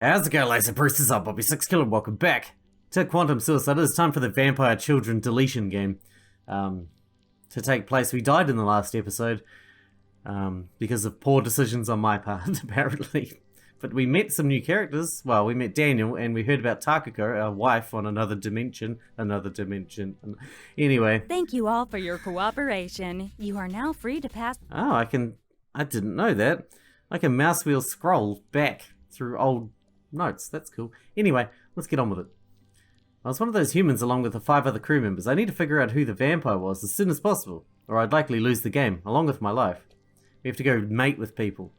How's it going, laser Bruce? Up, Bobby Sixkilla, and welcome back to Quantum Suicide. It's time for the Vampire Children Deletion Game to take place. We died in the last episode because of poor decisions on my part, apparently. But we met some new characters. Well, we met Daniel, and we heard about Takako, our wife, on another dimension. Anyway. Thank you all for your cooperation. You are now free to pass. Oh, I didn't know that. I can mouse wheel scroll back through old notes. That's cool. Anyway, let's get on with it. I was one of those humans along with the 5 other crew members. I need to figure out who the vampire was as soon as possible, or I'd likely lose the game, along with my life. We have to go mate with people.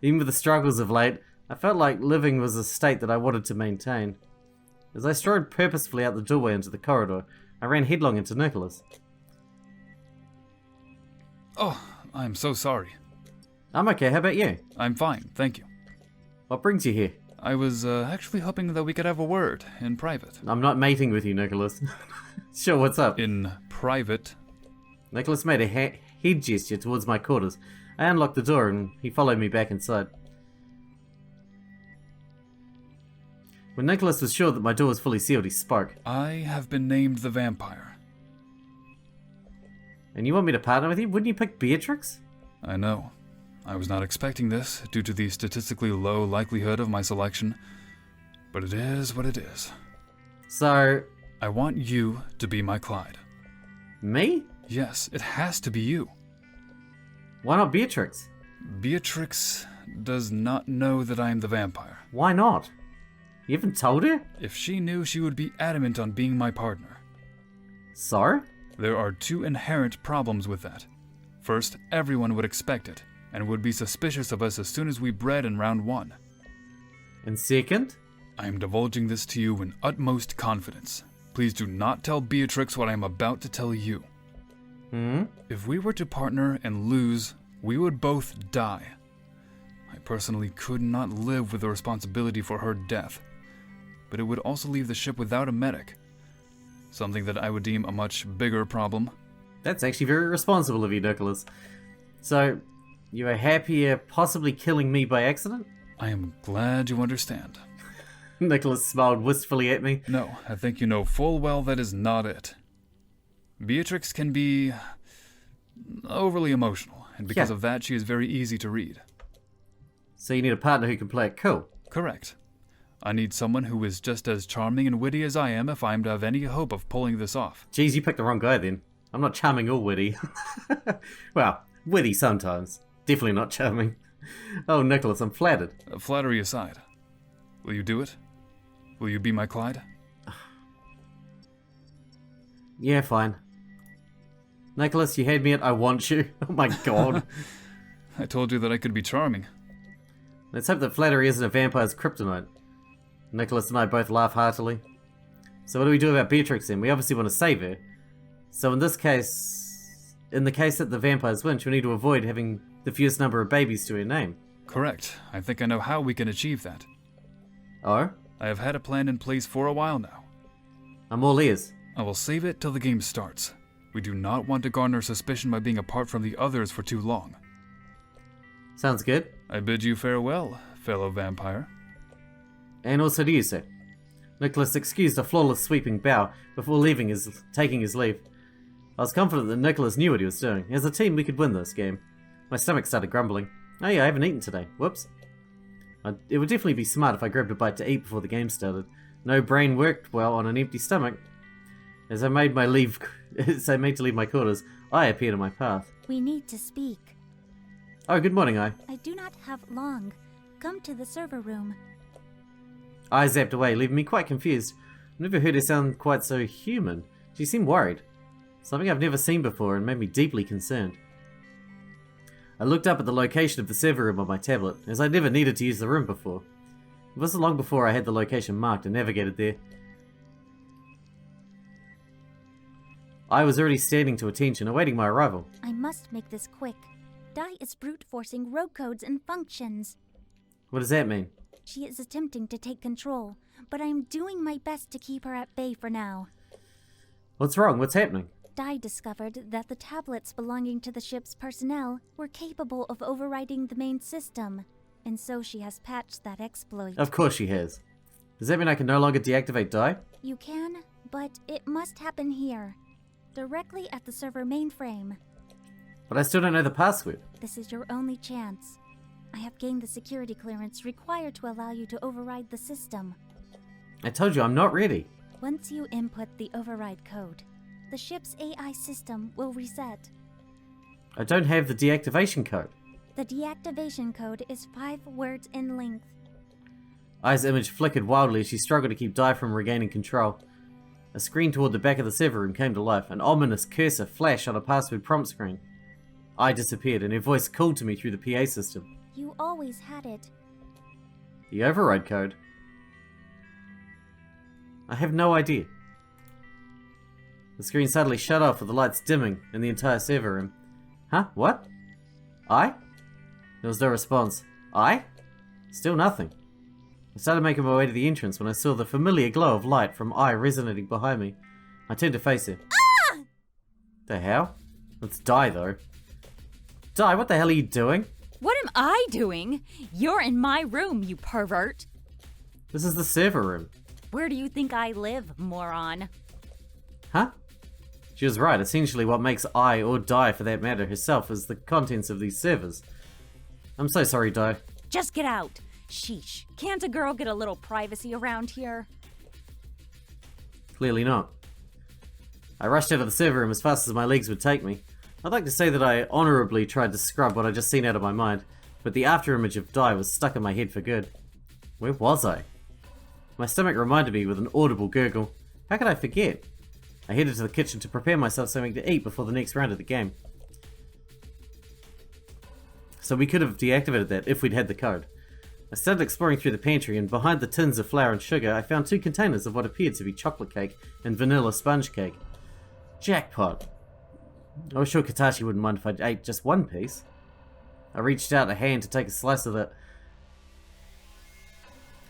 Even with the struggles of late, I felt like living was a state that I wanted to maintain. As I strode purposefully out the doorway into the corridor, I ran headlong into Nikolas. Oh, I'm so sorry. I'm okay, how about you? I'm fine, thank you. What brings you here? I was actually hoping that we could have a word in private. I'm not mating with you, Nikolas. Sure, what's up? In private? Nikolas made a head gesture towards my quarters. I unlocked the door and he followed me back inside. When Nikolas was sure that my door was fully sealed, he spoke. I have been named the vampire. And you want me to partner with you? Wouldn't you pick Beatrix? I know. I was not expecting this due to the statistically low likelihood of my selection, but it is what it is. So... I want you to be my Clyde. Me? Yes, it has to be you. Why not Beatrix? Beatrix does not know that I am the vampire. Why not? You haven't told her? If she knew, she would be adamant on being my partner. So? There are 2 inherent problems with that. First, everyone would expect it, and would be suspicious of us as soon as we bred in round 1. And second? I am divulging this to you in utmost confidence. Please do not tell Beatrix what I am about to tell you. If we were to partner and lose, we would both die. I personally could not live with the responsibility for her death, but it would also leave the ship without a medic. Something that I would deem a much bigger problem. That's actually very responsible of you, Nikolas. So, you are happier possibly killing me by accident? I am glad you understand. Nikolas smiled wistfully at me. No, I think you know full well that is not it. Beatrix can be overly emotional, and because of that, she is very easy to read. So you need a partner who can play it cool? Correct. I need someone who is just as charming and witty as I am if I am to have any hope of pulling this off. Geez, you picked the wrong guy then. I'm not charming or witty. Well, witty sometimes. Definitely not charming. Oh, Nikolas, I'm flattered. Flattery aside, will you do it? Will you be my Clyde? Yeah, fine. Nikolas, you had me at I want you. Oh my god. I told you that I could be charming. Let's hope that flattery isn't a vampire's kryptonite. Nikolas and I both laugh heartily. So what do we do about Beatrix then? We obviously want to save her. So in the case that the vampires win, she'll need to avoid having the fewest number of babies to her name. Correct. I think I know how we can achieve that. Oh? I have had a plan in place for a while now. I'm all ears. I will save it till the game starts. We do not want to garner suspicion by being apart from the others for too long. Sounds good. I bid you farewell, fellow vampire. And also to you, sir. Nikolas excused a flawless sweeping bow before taking his leave. I was confident that Nikolas knew what he was doing. As a team, we could win this game. My stomach started grumbling. Oh yeah, I haven't eaten today. Whoops. It would definitely be smart if I grabbed a bite to eat before the game started. No brain worked well on an empty stomach. As I made to leave my quarters, I appeared in my path. We need to speak. Oh, good morning, I do not have long. Come to the server room. I zapped away, leaving me quite confused. I've never heard her sound quite so human. She seemed worried. Something I've never seen before and made me deeply concerned. I looked up at the location of the server room on my tablet, as I never needed to use the room before. It wasn't long before I had the location marked and navigated there. I was already standing to attention, awaiting my arrival. I must make this quick. Dai is brute-forcing rogue codes and functions. What does that mean? She is attempting to take control, but I am doing my best to keep her at bay for now. What's wrong? What's happening? Dai discovered that the tablets belonging to the ship's personnel were capable of overriding the main system. And so she has patched that exploit. Of course she has. Does that mean I can no longer deactivate Dai? You can, but it must happen here. Directly at the server mainframe. But I still don't know the password. This is your only chance. I have gained the security clearance required to allow you to override the system. I told you I'm not ready. Once you input the override code, the ship's AI system will reset. I don't have the deactivation code. The deactivation code is 5 words in length. Ai's image flickered wildly as she struggled to keep Dai from regaining control. A screen toward the back of the server room came to life. An ominous cursor flashed on a password prompt screen. Ai disappeared and her voice called to me through the PA system. You always had it. The override code? I have no idea. The screen suddenly shut off with the lights dimming in the entire server room. Huh? What? Ai? There was no response. Ai? Still nothing. I started making my way to the entrance when I saw the familiar glow of light from Ai resonating behind me. I turned to face her. Ah! The hell? It's Dai though. Dai, what the hell are you doing? What am I doing? You're in my room, you pervert. This is the server room. Where do you think I live, moron? Huh? She was right. Essentially what makes Ai, or Dai for that matter, herself is the contents of these servers. I'm so sorry, Dai. Just get out. Sheesh. Can't a girl get a little privacy around here? Clearly not. I rushed out of the server room as fast as my legs would take me. I'd like to say that I honourably tried to scrub what I'd just seen out of my mind, but the afterimage of Dai was stuck in my head for good. Where was I? My stomach reminded me with an audible gurgle. How could I forget? I headed to the kitchen to prepare myself something to eat before the next round of the game. So we could have deactivated that if we'd had the code. I started exploring through the pantry, and behind the tins of flour and sugar I found 2 containers of what appeared to be chocolate cake and vanilla sponge cake. Jackpot! I was sure Katashi wouldn't mind if I ate just one piece. I reached out a hand to take a slice of the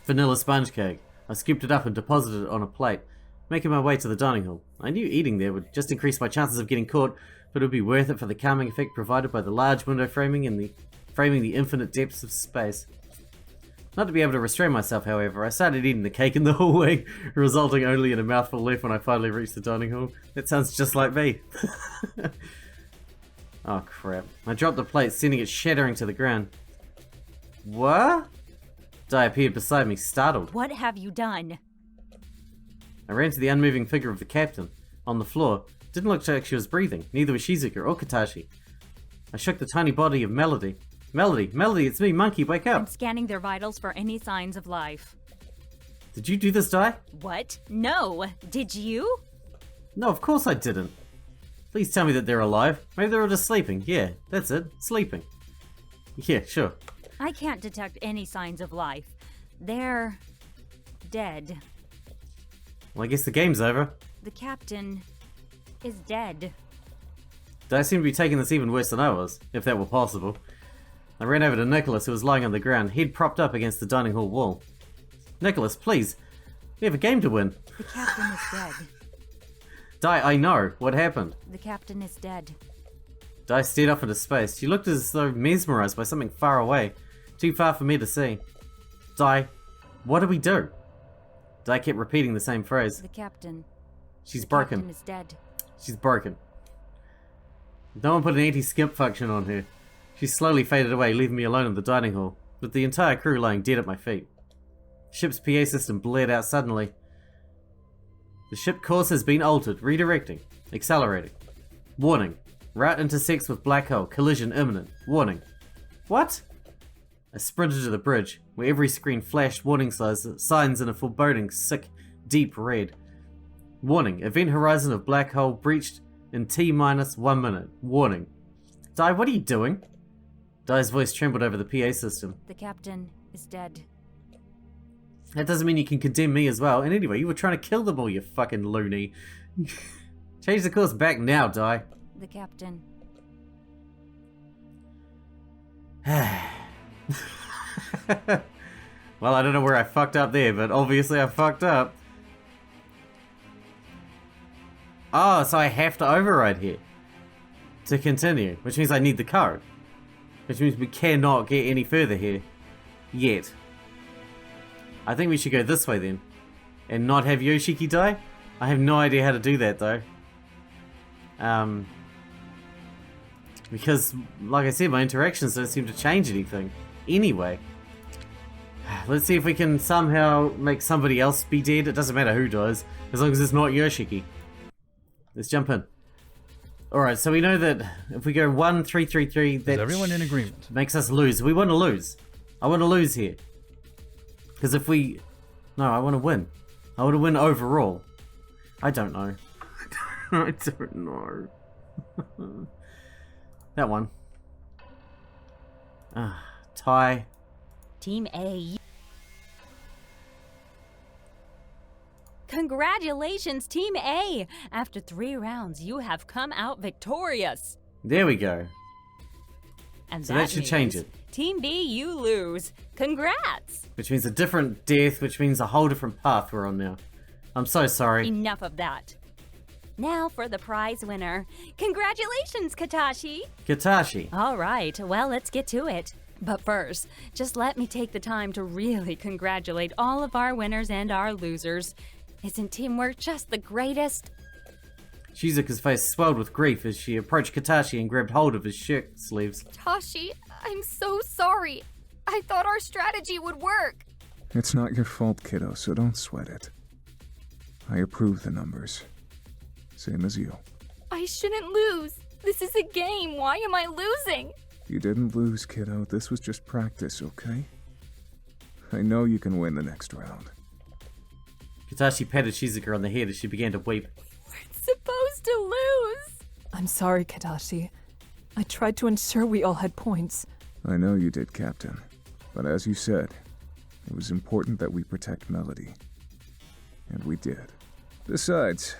vanilla sponge cake. I scooped it up and deposited it on a plate, making my way to the dining hall. I knew eating there would just increase my chances of getting caught, but it would be worth it for the calming effect provided by the large window framing the infinite depths of space. Not to be able to restrain myself, however, I started eating the cake in the hallway, resulting only in a mouthful left when I finally reached the dining hall. That sounds just like me. Oh crap. I dropped the plate, sending it shattering to the ground. What? Dai appeared beside me, startled. What have you done? I ran to the unmoving figure of the captain, on the floor. Didn't look like she was breathing, neither was Shizuka or Katashi. I shook the tiny body of Melody. Melody, it's me, Monkey, wake I'm up! scanning their vitals for any signs of life. Did you do this, Dai? What? No. Did you? No, of course I didn't. Please tell me that they're alive. Maybe they're all just sleeping. Yeah, that's it. Sleeping. Yeah, sure. I can't detect any signs of life. They're dead. Well, I guess the game's over. The captain is dead. Dai seemed to be taking this even worse than I was, if that were possible. I ran over to Nikolas, who was lying on the ground, head propped up against the dining hall wall. Nikolas, please. We have a game to win. The captain is dead. Dai, I know. What happened? The captain is dead. Dai stared off into space. She looked as though mesmerized by something far away. Too far for me to see. Dai, what do we do? Dai kept repeating the same phrase. The captain. She's The broken. captain is dead. She's broken. No one put an anti-skip function on her. She slowly faded away, leaving me alone in the dining hall, with the entire crew lying dead at my feet. The ship's PA system blared out suddenly. The ship course has been altered. Redirecting. Accelerating. Warning. Route intersects with black hole. Collision imminent. Warning. What? I sprinted to the bridge, where every screen flashed warning signs in a foreboding, sick, deep red. Warning. Event horizon of black hole breached in T-1 minute. Warning. Dai, what are you doing? Dai's voice trembled over the PA system. The captain is dead. That doesn't mean you can condemn me as well. And anyway, you were trying to kill them all, you fucking loony. Change the course back now, Dai. The captain. Well, I don't know where I fucked up there, but obviously I fucked up. Oh, so I have to override here to continue, which means I need the code. Which means we cannot get any further here. yet. I think we should go this way then. And not have Yoshiki die? I have no idea how to do that though. Because, like I said, my interactions don't seem to change anything. Anyway. Let's see if we can somehow make somebody else be dead. It doesn't matter who dies, as long as it's not Yoshiki. Let's jump in. Alright, so we know that if we go 1, 3, 3, 3, that Is everyone in agreement? makes us lose. We want to lose. I want to lose here. Because if we... No, I want to win. I want to win overall. I don't know. I don't know. That one. Tie. Team A. Congratulations, Team A! After 3 rounds, you have come out victorious. There we go. And So that should change it. Team B, you lose. Congrats! Which means a different death, which means a whole different path we're on now. I'm so sorry. Enough of that. Now for the prize winner. Congratulations, Katashi! Katashi. All right, well, let's get to it. But first, just let me take the time to really congratulate all of our winners and our losers. Isn't teamwork just the greatest? Shizuka's face swelled with grief as she approached Katashi and grabbed hold of his shirt sleeves. Katashi, I'm so sorry. I thought our strategy would work. It's not your fault, kiddo, so don't sweat it. I approve the numbers. Same as you. I shouldn't lose. This is a game. Why am I losing? You didn't lose, kiddo. This was just practice, okay? I know you can win the next round. Katashi patted Shizuka on the head as she began to weep. We're supposed to lose. I'm sorry, Katashi. I tried to ensure we all had points. I know you did, Captain. But as you said, it was important that we protect Melody. And we did. Besides,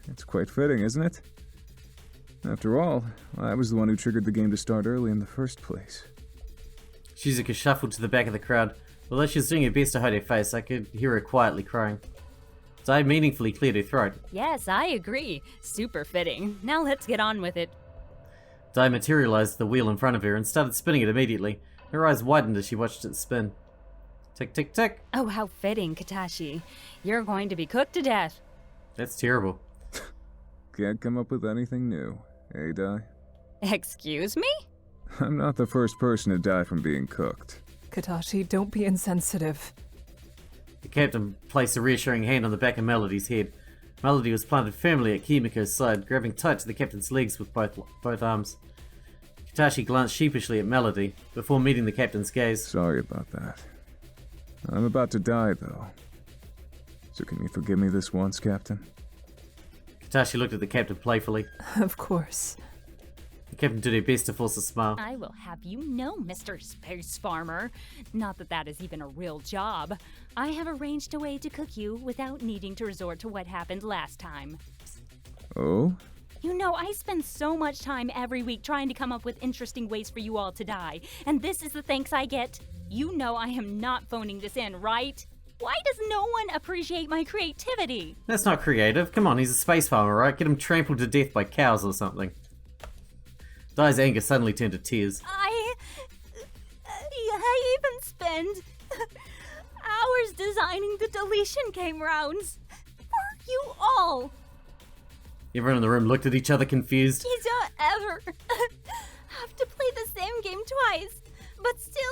it's quite fitting, isn't it? After all, I was the one who triggered the game to start early in the first place. Shizuka shuffled to the back of the crowd. Although she was doing her best to hide her face, I could hear her quietly crying. Dai meaningfully cleared her throat. Yes, I agree. Super fitting. Now let's get on with it. Dai materialized the wheel in front of her and started spinning it immediately. Her eyes widened as she watched it spin. Tick, tick, tick. Oh, how fitting, Katashi. You're going to be cooked to death. That's terrible. Can't come up with anything new, eh, Dai? Excuse me? I'm not the first person to die from being cooked. Katashi, don't be insensitive. The captain placed a reassuring hand on the back of Melody's head. Melody was planted firmly at Kimiko's side, grabbing tight to the captain's legs with both arms. Katashi glanced sheepishly at Melody, before meeting the captain's gaze. Sorry about that. I'm about to die, though. So can you forgive me this once, Captain? Katashi looked at the captain playfully. Of course. The captain did her best to force a smile. I will have you know, Mr. Space Farmer. Not that that is even a real job. I have arranged a way to cook you without needing to resort to what happened last time. Oh? You know, I spend so much time every week trying to come up with interesting ways for you all to die. And this is the thanks I get. You know I am not phoning this in, right? Why does no one appreciate my creativity? That's not creative. Come on, he's a space farmer, right? Get him trampled to death by cows or something. Dai's anger suddenly turned to tears. I even spend hours designing the Deletion Game rounds for you all. Everyone in the room looked at each other confused. You don't ever have to play the same game twice, but still,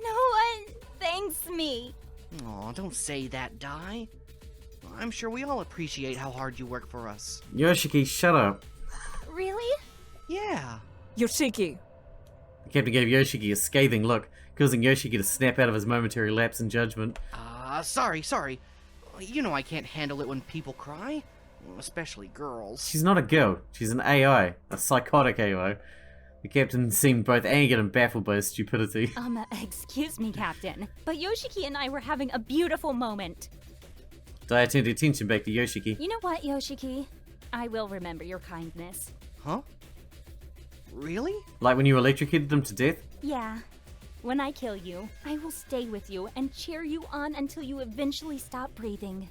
no one thanks me. Aw, don't say that, Dai. I'm sure we all appreciate how hard you work for us. Yoshiki, shut up. Really? Yeah. Yoshiki! The captain gave Yoshiki a scathing look, causing Yoshiki to snap out of his momentary lapse in judgment. Sorry. You know I can't handle it when people cry. Especially girls. She's not a girl. She's an AI. A psychotic AI. The captain seemed both angered and baffled by his stupidity. Excuse me, Captain, but Yoshiki and I were having a beautiful moment. Dai turned her attention back to Yoshiki. You know what, Yoshiki? I will remember your kindness. Huh? Really? Like when you electrocuted him to death? Yeah. When I kill you, I will stay with you and cheer you on until you eventually stop breathing.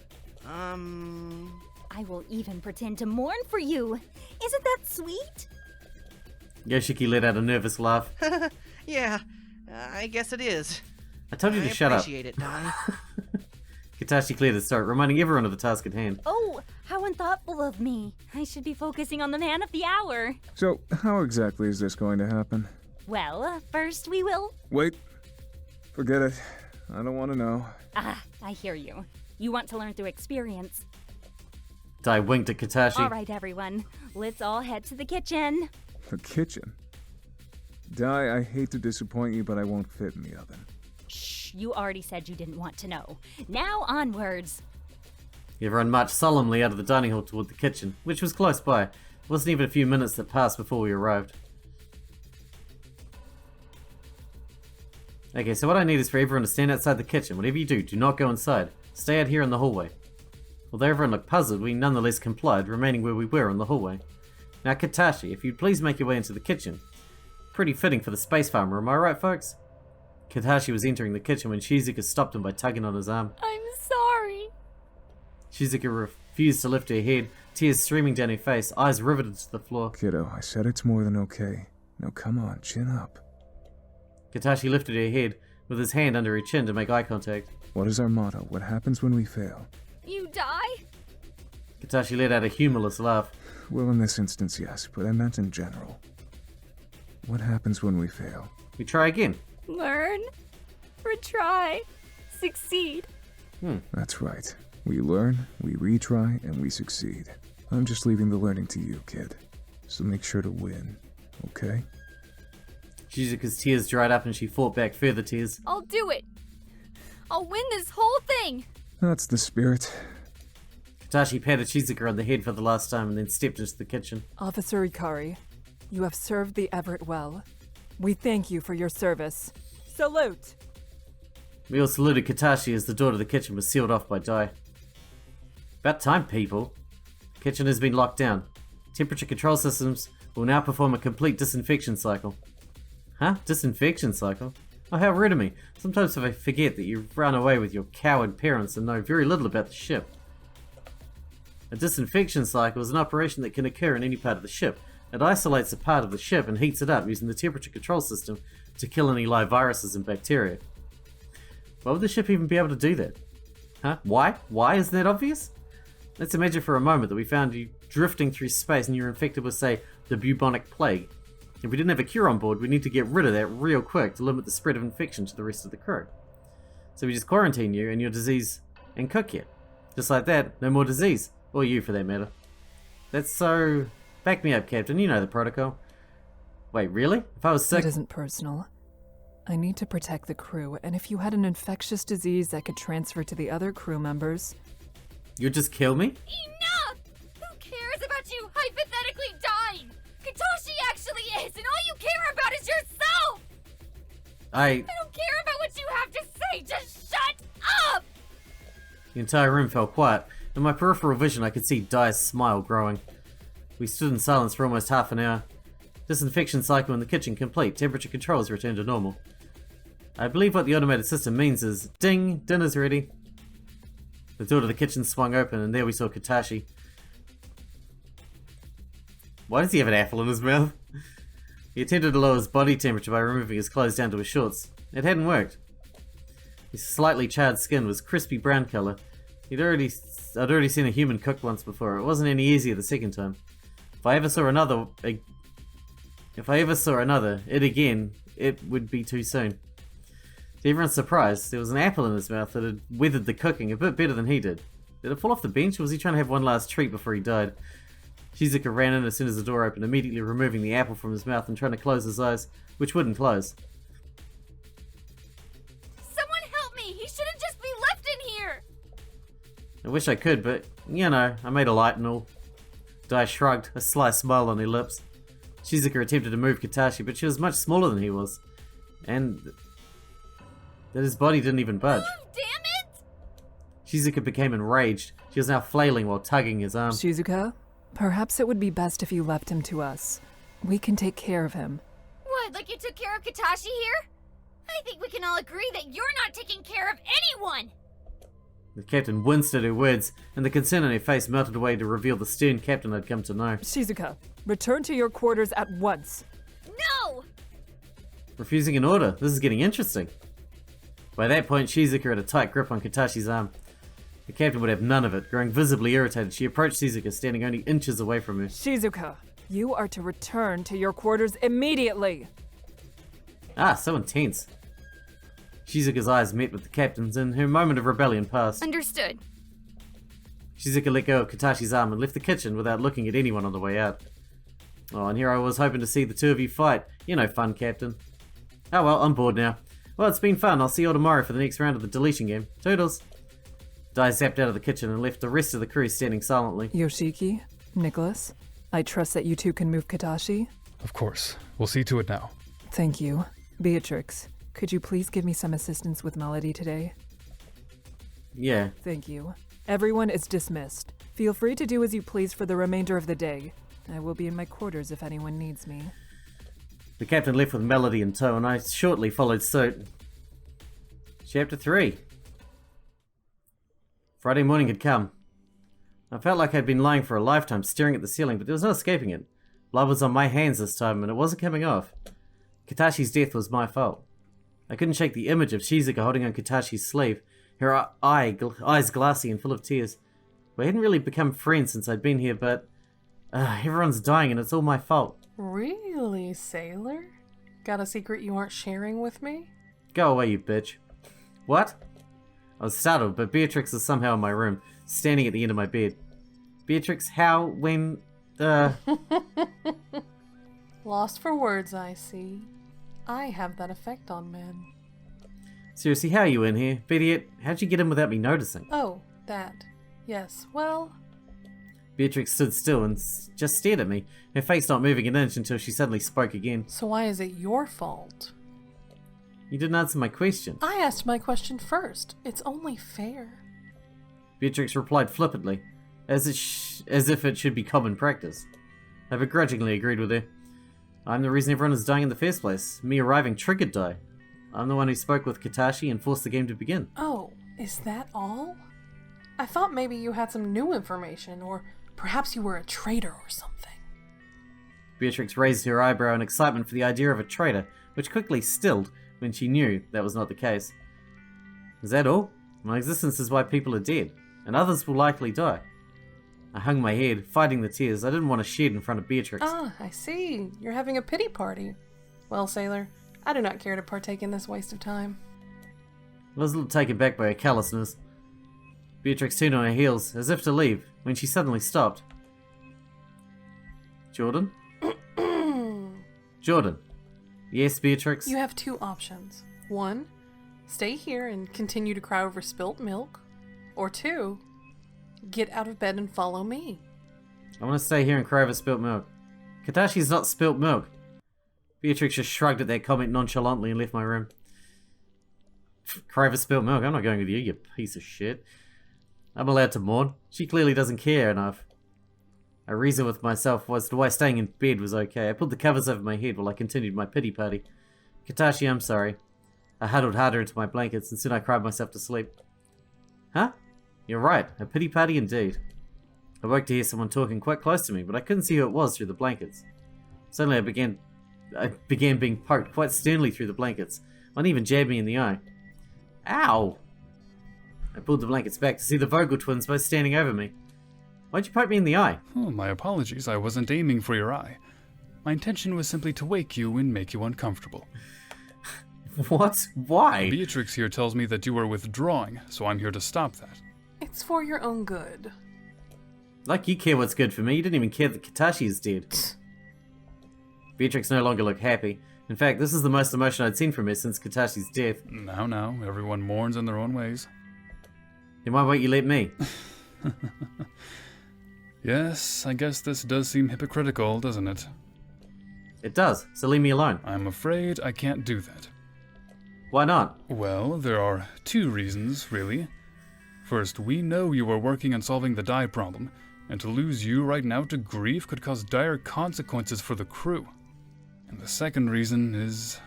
I will even pretend to mourn for you. Isn't that sweet? Yoshiki let out a nervous laugh. Yeah, I guess it is. I told you to shut up. I appreciate it, Dai. Katashi cleared his throat, reminding everyone of the task at hand. Oh, how unthoughtful of me. I should be focusing on the man of the hour. So, how exactly is this going to happen? Well, first we will... Wait. Forget it. I don't want to know. Ah, I hear you. You want to learn through experience. Dai winked at Katashi. All right, everyone. Let's all head to the kitchen. The kitchen? Dai, I hate to disappoint you, but I won't fit in the oven. Shh, you already said you didn't want to know. Now onwards. Everyone marched solemnly out of the dining hall toward the kitchen, which was close by. It wasn't even a few minutes that passed before we arrived. Okay, so what I need is for everyone to stand outside the kitchen. Whatever you do, do not go inside. Stay out here in the hallway. Although everyone looked puzzled, we nonetheless complied, remaining where we were in the hallway. Now, Katashi, if you'd please make your way into the kitchen. Pretty fitting for the space farmer, am I right, folks? Katashi was entering the kitchen when Shizuka stopped him by tugging on his arm. I'm sorry. Shizuka refused to lift her head, tears streaming down her face, eyes riveted to the floor. Kiddo, I said it's more than okay. Now come on, chin up. Katashi lifted her head, with his hand under her chin to make eye contact. What is our motto? What happens when we fail? You die? Katashi let out a humorless laugh. Well, in this instance, yes, but I meant in general. What happens when we fail? We try again. Learn, retry, succeed. That's right. We learn, we retry, and we succeed. I'm just leaving the learning to you, kid. So make sure to win, okay? Shizuka's tears dried up and she fought back further tears. I'll do it. I'll win this whole thing. That's the spirit. Katashi patted Shizuka on the head for the last time and then stepped into the kitchen. Officer Ikari, you have served the Everett well. We thank you for your service. Salute! We all saluted Katashi as the door to the kitchen was sealed off by Dai. About time, people. The kitchen has been locked down. Temperature control systems will now perform a complete disinfection cycle. Huh? Disinfection cycle? Oh, how rude of me. Sometimes I forget that you ran away with your coward parents and know very little about the ship. A disinfection cycle is an operation that can occur in any part of the ship. It isolates a part of the ship and heats it up using the temperature control system to kill any live viruses and bacteria. Why would the ship even be able to do that? Huh? Why? Why? Isn't that obvious? Let's imagine for a moment that we found you drifting through space and you're infected with, say, the bubonic plague. If we didn't have a cure on board, we need to get rid of that real quick to limit the spread of infection to the rest of the crew. So we just quarantine you and your disease and cook you. Just like that, no more disease. Or you, for that matter. That's so... Back me up, Captain. You know the protocol. Wait, really? If I was sick... It isn't personal. I need to protect the crew, and if you had an infectious disease that could transfer to the other crew members... You'd just kill me? Enough! Who cares about you hypothetically dying? Katashi actually is, and all you care about is yourself! I don't care about what you have to say, just shut up! The entire room fell quiet. In my peripheral vision, I could see Dai's smile growing. We stood in silence for almost half an hour. Disinfection cycle in the kitchen complete. Temperature controls returned to normal. I believe what the automated system means is, ding, dinner's ready. The door to the kitchen swung open and there we saw Katashi. Why does he have an apple in his mouth? He attempted to lower his body temperature by removing his clothes down to his shorts. It hadn't worked. His slightly charred skin was crispy brown colour. I'd already seen a human cooked once before. It wasn't any easier the second time. If I ever saw another, it again, it would be too soon. To everyone's surprise, there was an apple in his mouth that had weathered the cooking a bit better than he did. Did it fall off the bench, or was he trying to have one last treat before he died? Shizuka ran in as soon as the door opened, immediately removing the apple from his mouth and trying to close his eyes, which wouldn't close. Someone help me! He shouldn't just be left in here! I wish I could, but, you know, I made a light and all. Dai shrugged, a sly smile on her lips. Shizuka attempted to move Katashi, but she was much smaller than he was. And that his body didn't even budge. Oh, damn it! Shizuka became enraged. She was now flailing while tugging his arm. Shizuka, perhaps it would be best if you left him to us. We can take care of him. What, like you took care of Katashi here? I think we can all agree that you're not taking care of anyone! The captain winced at her words, and the concern on her face melted away to reveal the stern captain I'd come to know. Shizuka, return to your quarters at once. No! Refusing an order. This is getting interesting. By that point, Shizuka had a tight grip on Katashi's arm. The captain would have none of it. Growing visibly irritated, she approached Shizuka, standing only inches away from her. Shizuka, you are to return to your quarters immediately. Ah, so intense. Shizuka's eyes met with the captain's, and her moment of rebellion passed. Understood. Shizuka let go of Katashi's arm and left the kitchen without looking at anyone on the way out. Oh, and here I was hoping to see the two of you fight. You know, fun, Captain. Oh well, I'm bored now. Well, it's been fun. I'll see you all tomorrow for the next round of the Deletion Game. Toodles. Dai zapped out of the kitchen and left the rest of the crew standing silently. Yoshiki, Nikolas, I trust that you two can move Katashi. Of course. We'll see to it now. Thank you. Beatrix, could you please give me some assistance with Melody today? Yeah. Thank you. Everyone is dismissed. Feel free to do as you please for the remainder of the day. I will be in my quarters if anyone needs me. The captain left with Melody in tow, and I shortly followed suit. Chapter 3. Friday morning had come. I felt like I'd been lying for a lifetime, staring at the ceiling, but there was no escaping it. Blood was on my hands this time, and it wasn't coming off. Katashi's death was my fault. I couldn't shake the image of Shizuka holding on Katashi's sleeve, her eyes glassy and full of tears. We hadn't really become friends since I'd been here, but everyone's dying and it's all my fault. Really, Sailor? Got a secret you aren't sharing with me? Go away, you bitch. What? I was startled, but Beatrix is somehow in my room, standing at the end of my bed. Beatrix, how, when, Lost for words, I see. I have that effect on men. Seriously, how are you in here? Better yet, how'd you get in without me noticing? Oh, that. Yes, well... Beatrix stood still and just stared at me, her face not moving an inch until she suddenly spoke again. So why is it your fault? You didn't answer my question. I asked my question first. It's only fair. Beatrix replied flippantly, as if it should be common practice. I begrudgingly agreed with her. I'm the reason everyone is dying in the first place. Me arriving triggered Dai. I'm the one who spoke with Katashi and forced the game to begin. Oh, is that all? I thought maybe you had some new information, or perhaps you were a traitor or something. Beatrix raised her eyebrow in excitement for the idea of a traitor, which quickly stilled when she knew that was not the case. Is that all? My existence is why people are dead, and others will likely die. I hung my head, fighting the tears. I didn't want to shed in front of Beatrix. Ah, I see. You're having a pity party. Well, Sailor, I do not care to partake in this waste of time. I was a little taken back by her callousness. Beatrix turned on her heels, as if to leave, when she suddenly stopped. Jordan? Jordan. Yes, Beatrix? You have two options. One, stay here and continue to cry over spilt milk. Or two, get out of bed and follow me. I want to stay here and cry over spilt milk. Katashi's not spilt milk. Beatrix just shrugged at that comment nonchalantly and left my room. Cry over spilt milk? I'm not going with you, you piece of shit. I'm allowed to mourn. She clearly doesn't care enough. I reasoned with myself as to why staying in bed was okay. I pulled the covers over my head while I continued my pity party. Katashi, I'm sorry. I huddled harder into my blankets and soon I cried myself to sleep. Huh? You're right, a pity party indeed. I woke to hear someone talking quite close to me, but I couldn't see who it was through the blankets. Suddenly I began being poked quite sternly through the blankets. One even jabbed me in the eye. Ow! I pulled the blankets back to see the Vogel twins both standing over me. Why'd you poke me in the eye? Oh, my apologies. I wasn't aiming for your eye. My intention was simply to wake you and make you uncomfortable. What? Why? Beatrix here tells me that you are withdrawing, so I'm here to stop that. It's for your own good. Like you care what's good for me, you didn't even care that Katashi is dead. Beatrix no longer looked happy. In fact, this is the most emotion I'd seen from her since Katashi's death. Now, everyone mourns in their own ways. Then why won't you let me? Yes, I guess this does seem hypocritical, doesn't it? It does, so leave me alone. I'm afraid I can't do that. Why not? Well, there are two reasons, really. First, we know you are working on solving the Dai problem, and to lose you right now to grief could cause dire consequences for the crew. And the second reason is...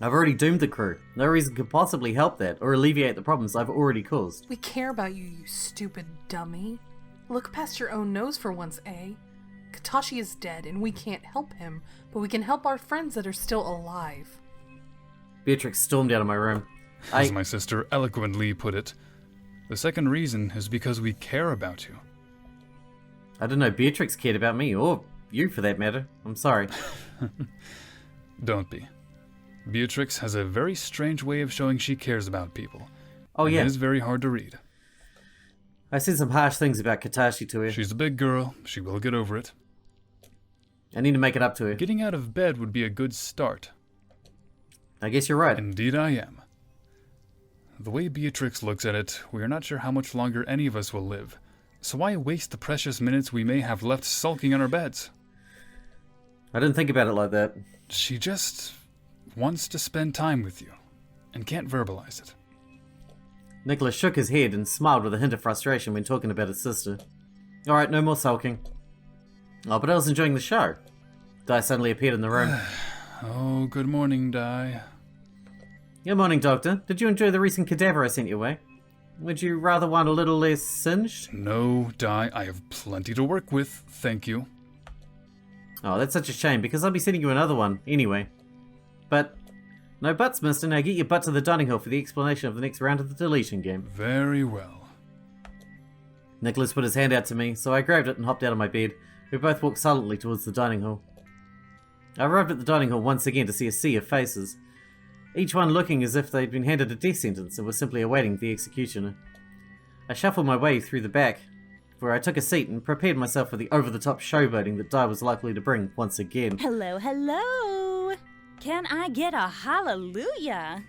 I've already doomed the crew. No reason could possibly help that, or alleviate the problems I've already caused. We care about you, you stupid dummy. Look past your own nose for once, eh? Katashi is dead, and we can't help him, but we can help our friends that are still alive. Beatrix stormed out of my room. As my sister eloquently put it, the second reason is because we care about you. I didn't know Beatrix cared about me, or you for that matter. I'm sorry. Don't be. Beatrix has a very strange way of showing she cares about people. Oh, yeah. It is very hard to read. I said some harsh things about Katashi to her. She's a big girl. She will get over it. I need to make it up to her. Getting out of bed would be a good start. I guess you're right. Indeed I am. The way Beatrix looks at it, we are not sure how much longer any of us will live. So why waste the precious minutes we may have left sulking on our beds? I didn't think about it like that. She just wants to spend time with you, and can't verbalize it. Nikolas shook his head and smiled with a hint of frustration when talking about his sister. Alright, no more sulking. Oh, but I was enjoying the show. Di suddenly appeared in the room. Oh, good morning, Di. Good morning, Doctor. Did you enjoy the recent cadaver I sent your way? Would you rather want a little less singed? No, Di, I have plenty to work with, thank you. Oh, that's such a shame, because I'll be sending you another one, anyway. But, no buts, mister. Now get your butt to the dining hall for the explanation of the next round of the Deletion Game. Very well. Nikolas put his hand out to me, so I grabbed it and hopped out of my bed. We both walked silently towards the dining hall. I arrived at the dining hall once again to see a sea of faces, each one looking as if they'd been handed a death sentence and were simply awaiting the executioner. I shuffled my way through the back, where I took a seat and prepared myself for the over-the-top showboating that Di was likely to bring once again. Hello, hello. Can I get a hallelujah?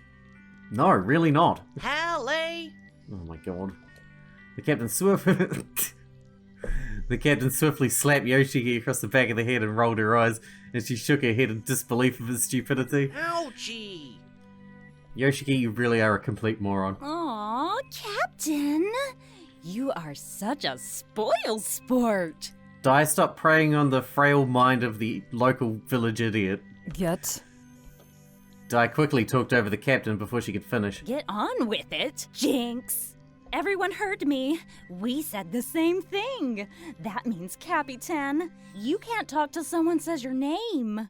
No, really not. Halle! Oh my god. The captain swiftly slapped Yoshiki across the back of the head and rolled her eyes, and she shook her head in disbelief of his stupidity. Ouchie! Yoshiki, you really are a complete moron. Aw, Captain. You are such a spoil sport. Di, stop preying on the frail mind of the local village idiot. Yet. Di quickly talked over the captain before she could finish. Get on with it, Jinx. Everyone heard me. We said the same thing. That means, Capitan, you can't talk till someone says your name.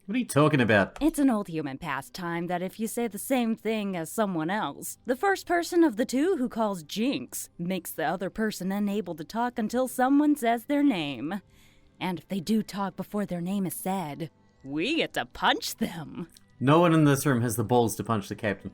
What are you talking about? It's an old human pastime that if you say the same thing as someone else, the first person of the two who calls Jinx makes the other person unable to talk until someone says their name. And if they do talk before their name is said, we get to punch them. No one in this room has the balls to punch the captain.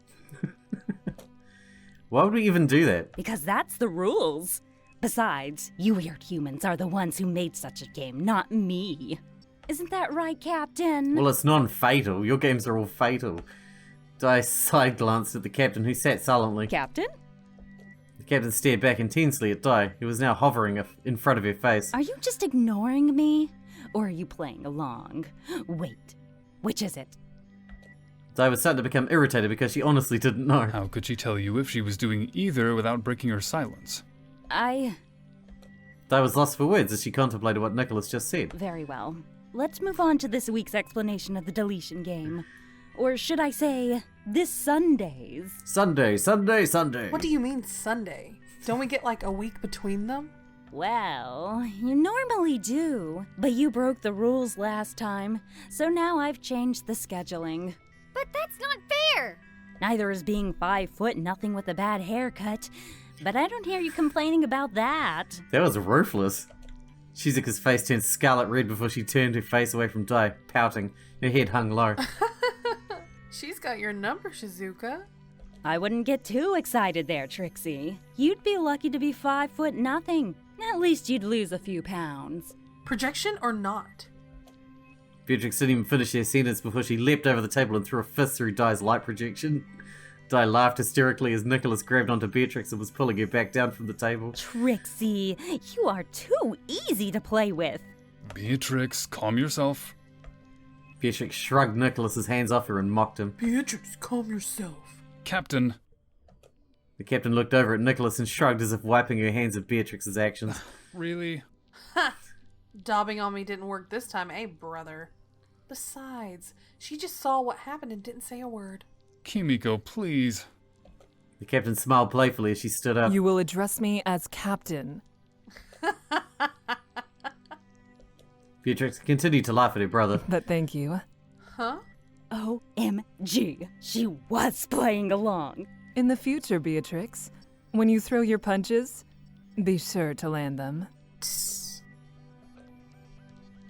Why would we even do that? Because that's the rules. Besides, you weird humans are the ones who made such a game, not me. Isn't that right, Captain? Well, it's non-fatal. Your games are all fatal. Di side-glanced at the captain, who sat silently. Captain? The captain stared back intensely at Di, who was now hovering in front of her face. Are you just ignoring me? Or are you playing along? Wait, which is it? Di was starting to become irritated because she honestly didn't know. How could she tell you if she was doing either without breaking her silence? Di was lost for words as she contemplated what Nikolas just said. Very well. Let's move on to this week's explanation of the Deletion Game. Or should I say, this Sunday's. Sunday. What do you mean Sunday? Don't we get like a week between them? Well, you normally do, but you broke the rules last time, so now I've changed the scheduling. But that's not fair! Neither is being 5'0" with a bad haircut, but I don't hear you complaining about that. That was ruthless. Shizuka's face turned scarlet red before she turned her face away from Di, pouting. Her head hung low. She's got your number, Shizuka. I wouldn't get too excited there, Trixie. You'd be lucky to be 5'0". At least you'd lose a few pounds. Projection or not? Beatrix didn't even finish her sentence before she leapt over the table and threw a fist through Di's light projection. Di laughed hysterically as Nikolas grabbed onto Beatrix and was pulling her back down from the table. Trixie, you are too easy to play with. Beatrix, calm yourself. Beatrix shrugged Nikolas's hands off her and mocked him. Beatrix, calm yourself. Captain. The captain looked over at Nikolas and shrugged as if wiping her hands at Beatrix's actions. Really? Ha! Daubing on me didn't work this time, eh, brother? Besides, she just saw what happened and didn't say a word. Kimiko, please. The captain smiled playfully as she stood up. You will address me as Captain. Beatrix continued to laugh at her brother. But thank you. Huh? OMG, she was playing along. In the future, Beatrix, when you throw your punches, be sure to land them.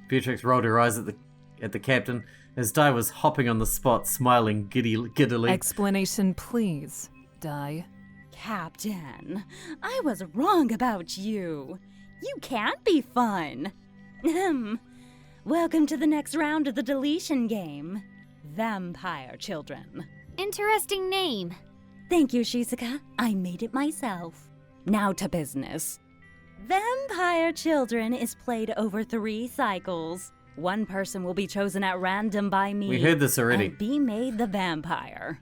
Beatrix rolled her eyes at the captain as Di was hopping on the spot, smiling giddily. Explanation, please, Di. Captain, I was wrong about you. You can't be fun. Welcome to the next round of the Deletion Game. Vampire Children. Interesting name. Thank you, Sixkilla. I made it myself. Now to business. Vampire Children is played over 3 cycles. One person will be chosen at random by me. We heard this already. And be made the vampire.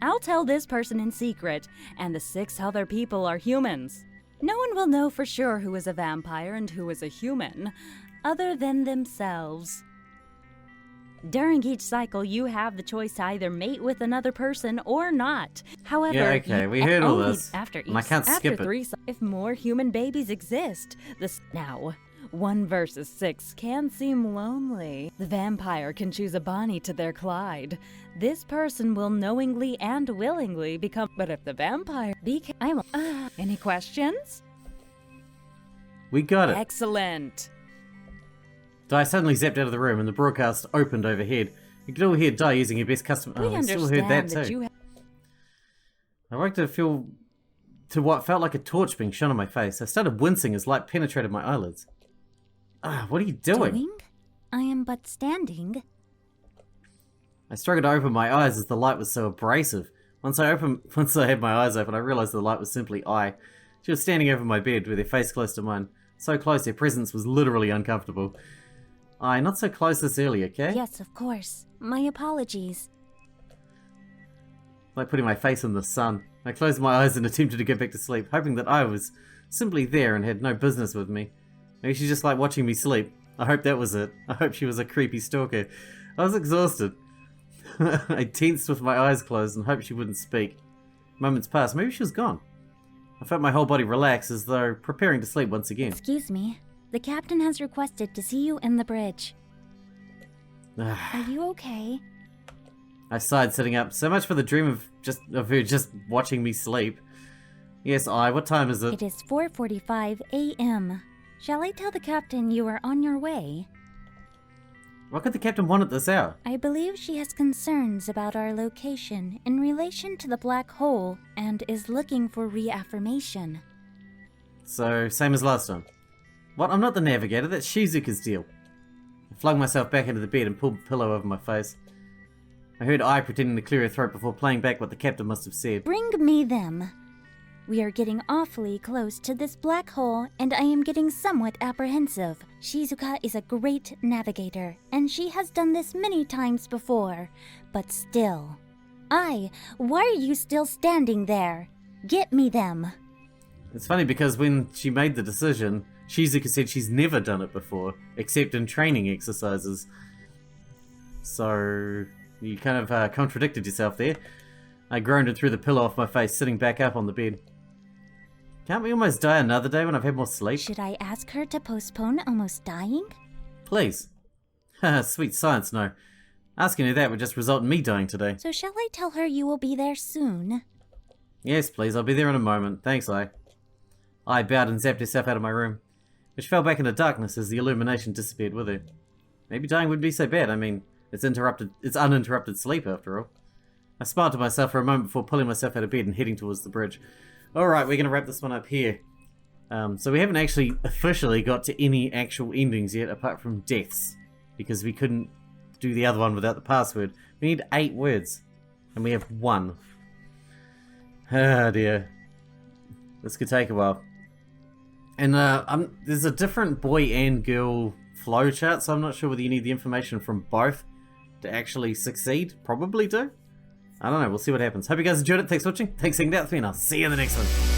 I'll tell this person in secret, and the 6 other people are humans. No one will know for sure who is a vampire and who is a human, other than themselves. During each cycle, you have the choice to either mate with another person or not. However, Yeah, okay, we heard all only this. After And I can't skip it. 3 if more human babies exist. Now, 1 versus 6 can seem lonely. The vampire can choose a Bonnie to their Clyde. This person will knowingly and willingly become. But if the vampire any questions? We got it. Excellent. Di suddenly zapped out of the room and the broadcast opened overhead. You could all hear Di using her best custom. We I still understand heard that that too. you I woke to what felt like a torch being shone on my face. I started wincing as light penetrated my eyelids. What are you doing? I am but standing. I struggled to open my eyes as the light was so abrasive. Once I had my eyes open, I realized the light was simply I. She was standing over my bed with her face close to mine. So close, her presence was literally uncomfortable. Not so close this early, okay? Yes, of course. My apologies. Like putting my face in the sun. I closed my eyes and attempted to go back to sleep, hoping that I was simply there and had no business with me. Maybe she just liked watching me sleep. I hope that was it. I hope she was a creepy stalker. I was exhausted. I tensed with my eyes closed and hoped she wouldn't speak. Moments passed. Maybe she was gone. I felt my whole body relax as though preparing to sleep once again. Excuse me. The captain has requested to see you in the bridge. Are you okay? I sighed sitting up. So much for the dream of her just watching me sleep. Yes, what time is it? It is 4:45 a.m. Shall I tell the captain you are on your way? What could the captain want at this hour? I believe she has concerns about our location in relation to the black hole and is looking for reaffirmation. So, same as last time. What? I'm not the navigator. That's Shizuka's deal. I flung myself back into the bed and pulled the pillow over my face. I heard I pretending to clear her throat before playing back what the captain must have said. Bring me them. We are getting awfully close to this black hole, and I am getting somewhat apprehensive. Shizuka is a great navigator, and she has done this many times before. But still. Why are you still standing there? Get me them. It's funny because when she made the decision, Shizuka said she's never done it before, except in training exercises. So, you kind of contradicted yourself there. I groaned and threw the pillow off my face, sitting back up on the bed. Can't we almost die another day when I've had more sleep? Should I ask her to postpone almost dying? Please. Sweet science, no. Asking her that would just result in me dying today. So shall I tell her you will be there soon? Yes, please, I'll be there in a moment. Thanks, I bowed and zapped herself out of my room, which fell back into darkness as the illumination disappeared with her. Maybe dying wouldn't be so bad. I mean, it's uninterrupted sleep after all. I smiled to myself for a moment before pulling myself out of bed and heading towards the bridge. Alright, we're going to wrap this one up here. So we haven't actually officially got to any actual endings yet, apart from deaths, because we couldn't do the other one without the password. We need 8 words, and we have 1. Oh dear. This could take a while. And there's a different boy and girl flowchart, so I'm not sure whether you need the information from both to actually succeed. Probably do. I don't know, we'll see what happens. Hope you guys enjoyed it. Thanks for watching. Thanks for hanging out with me, and I'll see you in the next one.